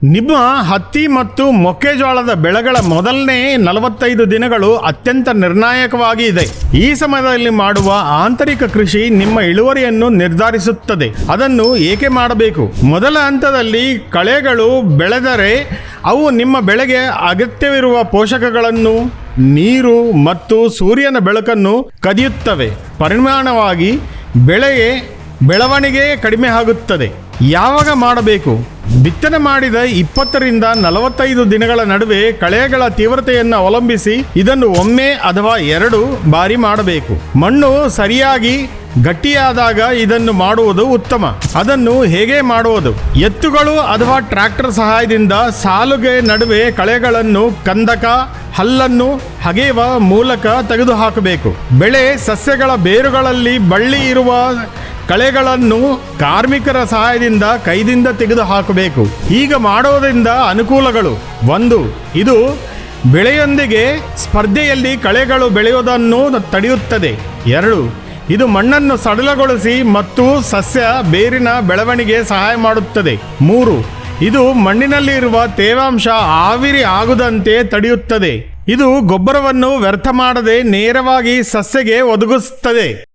ನಿಮ್ಮ ಹತ್ತಿ ಮತ್ತು ಮೆಕ್ಕೆಜೋಳದ ಬೆಳೆಗಳ ಮೊದಲನೇ 45 ದಿನಗಳು ಅತ್ಯಂತ ನಿರ್ಣಾಯಕವಾಗಿ ಇದೆ. ಈ ಸಮಯದಲ್ಲಿ ಮಾಡುವ ಆಂತರಿಕ ಕೃಷಿ ನಿಮ್ಮ ಇಳುವರಿಯನ್ನು ನಿರ್ಧರಿಸುತ್ತದೆ. ಅದನ್ನು ಏಕೆ ಮಾಡಬೇಕು? ಮೊದಲ ಹಂತದಲ್ಲಿ ಕಳೆಗಳು ಬೆಳೆದರೆ ಅವು ನಿಮ್ಮ ಬೆಳೆಗೆ ಅಗತ್ಯವಿರುವ ಪೋಷಕಗಳನ್ನು, ನೀರು ಮತ್ತು ಸೂರ್ಯನ ಬೆಳಕನ್ನು ಕದಿಯುತ್ತವೆ. ಪರಿಣಾಮವಾಗಿ ಬೆಳವಣಿಗೆ ಕಡಿಮೆ ಆಗುತ್ತದೆ. ಯಾವಾಗ ಮಾಡಬೇಕು? ಬಿತ್ತನೆ ಮಾಡಿದ 20 ರಿಂದ 45 ದಿನಗಳ ನಡುವೆ ಕಳೆಗಳ ತೀವ್ರತೆಯನ್ನು ಅವಲಂಬಿಸಿ ಇದನ್ನು ಒಮ್ಮೆ ಅಥವಾ 2 ಬಾರಿ ಮಾಡಬೇಕು. ಮಣ್ಣು ಸರಿಯಾಗಿ ಗಟ್ಟಿಯಾದಾಗ ಇದನ್ನು ಮಾಡುವುದು ಉತ್ತಮ. ಅದನ್ನು ಹೇಗೆ ಮಾಡುವುದು? ಎತ್ತುಗಳು ಅಥವಾ ಟ್ರ್ಯಾಕ್ಟರ್ ಸಹಾಯದಿಂದ ಸಾಲುಗೆ ನಡುವೆ ಕಳೆಗಳನ್ನು, ಕಂದಕ, ಹಲ್ಲನ್ನು ಅಗೆಯುವ ಮೂಲಕ ತೆಗೆದುಹಾಕಬೇಕು. ಸಸ್ಯಗಳ ಬೇರುಗಳಲ್ಲಿ ಬಳ್ಳಿ ಇರುವ ಕಳೆಗಳನ್ನು ಕಾರ್ಮಿಕರ ಸಹಾಯದಿಂದ ಕೈದಿಂದ ತೆಗೆದುಹಾಕಬೇಕು. ಈಗ ಮಾಡುವುದರಿಂದ ಅನುಕೂಲಗಳು: 1. ಇದು ಬೆಳೆಯೊಂದಿಗೆ ಸ್ಪರ್ಧೆಯಲ್ಲಿ ಕಳೆಗಳು ಬೆಳೆಯುವುದನ್ನು ತಡೆಯುತ್ತದೆ. 2. ಇದು ಮಣ್ಣನ್ನು ಸಡಿಲಗೊಳಿಸಿ ಮತ್ತು ಸಸ್ಯ ಬೇರಿನ ಬೆಳವಣಿಗೆ ಸಹಾಯ ಮಾಡುತ್ತದೆ. 3. ಇದು ಮಣ್ಣಿನಲ್ಲಿರುವ ತೇವಾಂಶ ಆವಿರಿ ಆಗದಂತೆ ತಡೆಯುತ್ತದೆ. ಇದು ಗೊಬ್ಬರವನ್ನು ವ್ಯರ್ಥ ಮಾಡದೆ ನೇರವಾಗಿ ಸಸ್ಯಕ್ಕೆ ಒದಗಿಸುತ್ತದೆ.